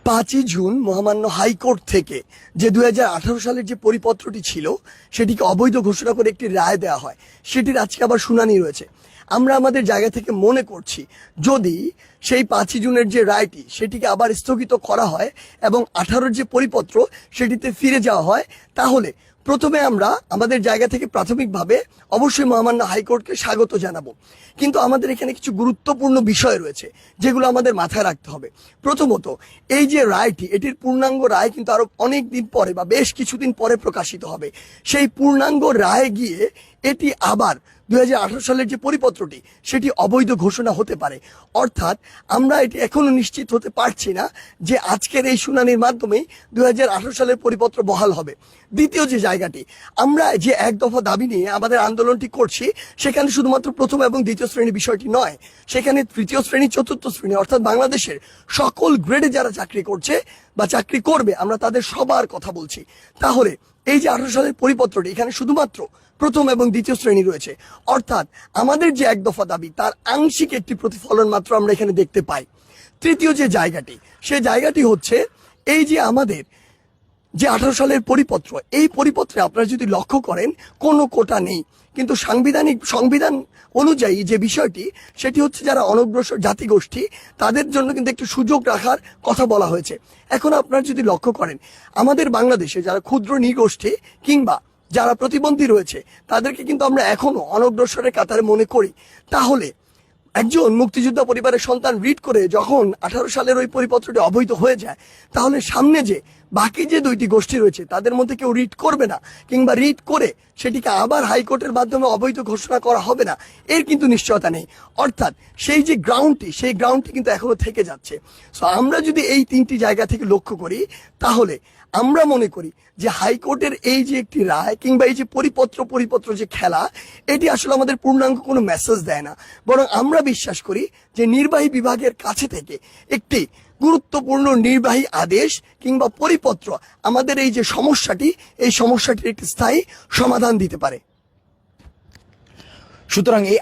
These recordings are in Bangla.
5ই জুন মহামান্য হাইকোর্ট থেকে যে 2018 সালের যে পরিপত্রটি ছিল সেটিকে অবৈধ ঘোষণা করে একটি রায় দেওয়া হয়, সেটির আজকে আবার শুনানি রয়েছে। আমরা আমাদের জায়গা থেকে মনে করছি যদি সেই 5ই জুনের যে রায়টি সেটিকে আবার স্থগিত করা হয় এবং 18-র যে পরিপত্র সেটিতে ফিরে যাওয়া হয়, তাহলে প্রথমে আমরা আমাদের জায়গা থেকে প্রাথমিকভাবে অবশ্যই মহামান্য হাইকোর্টকে স্বাগত জানাবো। কিন্তু আমাদের এখানে কিছু গুরুত্বপূর্ণ বিষয় রয়েছে যেগুলো আমাদের মাথায় রাখতে হবে। প্রথমত, এই যে রায়টি, এটির পূর্ণাঙ্গ রায় কিন্তু আরো অনেক দিন পরে বা বেশ কিছুদিন পরে প্রকাশিত হবে। সেই পূর্ণাঙ্গ রায় গিয়ে এটি আবার 2018 সালের যে পরিপত্রটি সেটি অবৈধ ঘোষণা হতে পারে। অর্থাৎ আমরা এটি এখনো নিশ্চিত হতে পারছি না যে আজকের এই শুনানির মাধ্যমেই 2018 সালের পরিপত্র বহাল হবে। দ্বিতীয় যে জায়গাটি, আমরা যে এক দফা দাবি নিয়ে আমাদের আন্দোলনটি করছি সেখানে শুধুমাত্র প্রথম এবং দ্বিতীয় শ্রেণীর বিষয়টি নয়, সেখানে তৃতীয় শ্রেণী, চতুর্থ শ্রেণী অর্থাৎ বাংলাদেশের সকল গ্রেডে যারা চাকরি করছে বা চাকরি করবে আমরা তাদের সবার কথা বলছি। তাহলে এই যে 18 সালের পরিপত্রটি, এখানে শুধুমাত্র প্রথম এবং দ্বিতীয় শ্রেণী রয়েছে। অর্থাৎ আমাদের যে এক দফা দাবি তার আংশিক একটি প্রতিফলন মাত্র আমরা এখানে দেখতে পাই। তৃতীয় যে জায়গাটি, সে জায়গাটি হচ্ছে এই যে আমাদের যে 18 সালের পরিপত্র, এই পরিপত্রে আপনারা যদি লক্ষ্য করেন কোনো কোটা নেই, কিন্তু সংবিধান অনুযায়ী যে বিষয়টি সেটি হচ্ছে যারা অনগ্রসর জাতিগোষ্ঠী তাদের জন্য কিন্তু একটু সুযোগ রাখার কথা বলা হয়েছে। এখন আপনারা যদি লক্ষ্য করেন আমাদের বাংলাদেশে যারা ক্ষুদ্র নৃগোষ্ঠী কিংবা যারা প্রতিবন্ধী রয়েছে তাদেরকে কিন্তু আমরা এখনো অনগ্রসরের কাতারে মনে করি। তাহলে একজন মুক্তিযোদ্ধা পরিবারের সন্তান রিট করে যখন 18 সালের ওই পরিপত্রটি অবৈধ হয়ে যায়, তাহলে সামনে যে বাকি যে দুইটি গোষ্ঠী রয়েছে তাদের মধ্যে কেউ রিট করবে না, কিংবা রিট করে সেটিকে আবার হাইকোর্টের মাধ্যমে অবৈধ ঘোষণা করা হবে না, এর কিন্তু নিশ্চয়তা নেই। অর্থাৎ সেই যে গ্রাউন্ডটি, সেই গ্রাউন্ডটি কিন্তু এখনো থেকে যাচ্ছে। সো আমরা যদি এই তিনটি জায়গা থেকে লক্ষ্য করি, তাহলে আমরা মনে করি যে হাইকোর্টের এই যে একটি রায় কিংবা এই যে পরিপত্র যে খেলা, এটি আসলে আমাদের পূর্ণাঙ্গ কোনো মেসেজ দেয় না, বরং আমরা বিশ্বাস করি যে নির্বাহী বিভাগের কাছে থেকে একটি গুরুত্বপূর্ণ নির্বাহী আদেশ কিংবা পরিপত্র আমাদের এই যে সমস্যাটি, এই সমস্যাটির একটি স্থায়ী সমাধান দিতে পারে। সুতরাং এই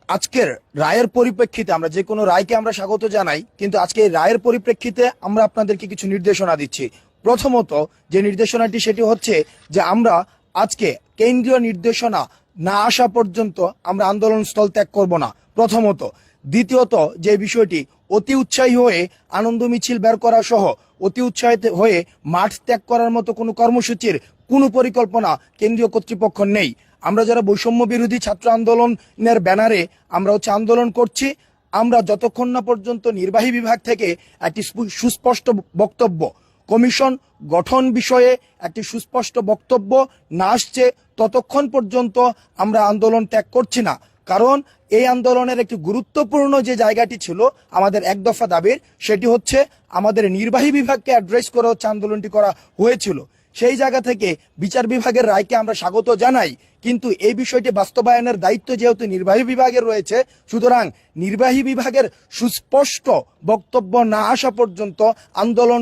আজকের রায়ের পরিপ্রেক্ষিতে আমরা যে কোনো রায়কে আমরা স্বাগত জানাই, কিন্তু আজকে এই রায়ের পরিপ্রেক্ষিতে আমরা আপনাদেরকে কিছু নির্দেশনা দিচ্ছি। প্রথমত যে নির্দেশনাটি সেটি হচ্ছে যে আমরা আজকে কেন্দ্রীয় নির্দেশনা না আসা পর্যন্ত আমরা আন্দোলন স্থল ত্যাগ করব না, প্রথমত। দ্বিতীয়ত যে বিষয়টি, অতি উৎসাহী হয়ে আনন্দ মিছিল বের করা সহ অতি উৎসাহিত হয়ে মাঠ ত্যাগ করার মতো কোনো কর্মসূচির কোনো পরিকল্পনা কেন্দ্রীয় কর্তৃপক্ষ নেই। আমরা যারা বৈষম্য বিরোধী ছাত্র আন্দোলনের ব্যানারে আমরা আন্দোলন করছি, আমরা যতক্ষণ না পর্যন্ত নির্বাহী বিভাগ থেকে একটি সুস্পষ্ট বক্তব্য, কমিশন গঠন বিষয়ে একটি সুস্পষ্ট বক্তব্য না আসছে, ততক্ষণ পর্যন্ত আমরা আন্দোলন ত্যাগ করছি না। কারণ এই আন্দোলনের একটি গুরুত্বপূর্ণ যে জায়গাটি ছিল আমাদের এক দফা দাবির, সেটি হচ্ছে আমাদের নির্বাহী বিভাগকে অ্যাড্রেস করে আন্দোলনটি করা হয়েছিল। সেই জায়গা থেকে বিচার বিভাগের রায়কে আমরা স্বাগত জানাই, কিন্তু এই বিষয়টি বাস্তবায়নের দায়িত্ব যেহেতু নির্বাহী বিভাগের রয়েছে, সুতরাং নির্বাহী বিভাগের সুস্পষ্ট বক্তব্য না আসা পর্যন্ত আন্দোলন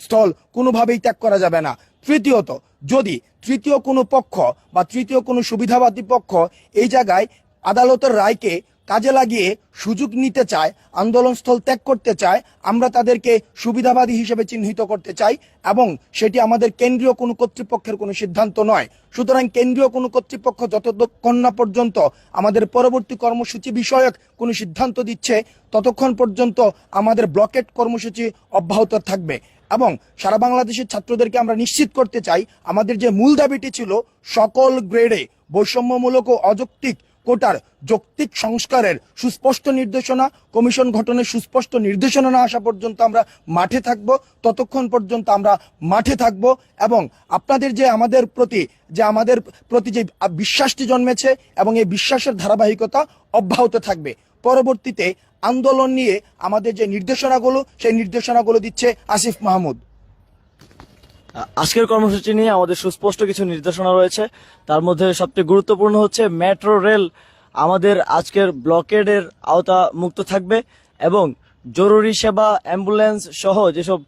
স্থল কোনোভাবেই ত্যাগ করা যাবে না। তৃতীয়ত, যদি তৃতীয় কোনো পক্ষ বা তৃতীয় কোনো সুবিধাবাদী পক্ষ এই জায়গায় আদালতের রায়কে কাজে লাগিয়ে সুযোগ নিতে চায়, আন্দোলন স্থল ত্যাগ করতে চায়, আমরা তাদেরকে সুবিধাবাদী হিসেবে চিহ্নিত করতে চাই, এবং সেটি আমাদের কেন্দ্রীয় কোনো কর্তৃপক্ষের কোনো সিদ্ধান্ত নয়। সুতরাং কেন্দ্রীয় কোনো কর্তৃপক্ষ যতক্ষণ না পর্যন্ত আমাদের পরবর্তী কর্মসূচি বিষয়ক কোনো সিদ্ধান্ত দিচ্ছে, ততক্ষণ পর্যন্ত আমাদের ব্লকেট কর্মসূচি অব্যাহত থাকবে। এবং সারা বাংলাদেশের ছাত্রদেরকে আমরা নিশ্চিত করতে চাই, আমাদের যে মূল দাবিটি ছিল সকল গ্রেডে বৈষম্যমূলক ও অযৌক্তিক কোটার যৌক্তিক সংস্কারের সুস্পষ্ট নির্দেশনা, কমিশন গঠনের সুস্পষ্ট নির্দেশনা না আসা পর্যন্ত আমরা মাঠে থাকব, ততক্ষণ পর্যন্ত আমরা মাঠে থাকব। এবং আপনাদের যে আমাদের প্রতি যে বিশ্বাসটি জন্মেছে এবং এই বিশ্বাসের ধারাবাহিকতা অব্যাহত থাকবে। পরবর্তীতে আন্দোলন নিয়ে আমাদের যে নির্দেশনাগুলো, সেই নির্দেশনাগুলো দিচ্ছে আসিফ মাহমুদ। আজকের কর্মসূচি নিয়ে আমাদের সুস্পষ্ট কিছু নির্দেশনা রয়েছে। তার মধ্যে সবচেয়ে গুরুত্বপূর্ণ হচ্ছে মেট্রো রেল আমাদের আজকের ব্লকেডের আওতা মুক্ত থাকবে এবং জরুরি সেবা, অ্যাম্বুলেন্স সহ যেসব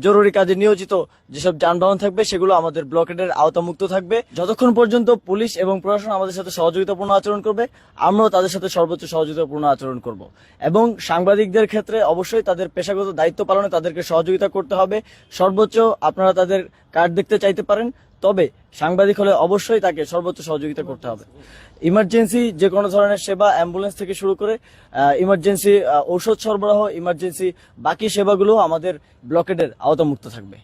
জরুরি কাজে নিয়োজিত যেসব যানবাহন থাকবে সেগুলো আমাদের ব্লকেডের আওতামুক্ত থাকবে। যতক্ষণ পর্যন্ত পুলিশ এবং প্রশাসন আমাদের সাথে সহযোগিতাপূর্ণ আচরণ করবে, আমরাও তাদের সাথে সর্বোচ্চ সহযোগিতাপূর্ণ আচরণ করব। এবং সাংবাদিকদের ক্ষেত্রে অবশ্যই তাদের পেশাগত দায়িত্ব পালনে তাদেরকে সহযোগিতা করতে হবে। সর্বোচ্চ আপনারা তাদের কার্ড দেখতে চাইতে পারেন, তবে সাংবাদিক হলে অবশ্যই তাকে সর্বোচ্চ সহযোগিতা করতে হবে। ইমার্জেন্সি যে কোনো ধরনের সেবা, অ্যাম্বুলেন্স থেকে শুরু করে ইমার্জেন্সি ঔষধ সরবরাহ, ইমার্জেন্সি বাকি সেবাগুলো আমাদের ব্লকেডের আওতামুক্ত থাকবে।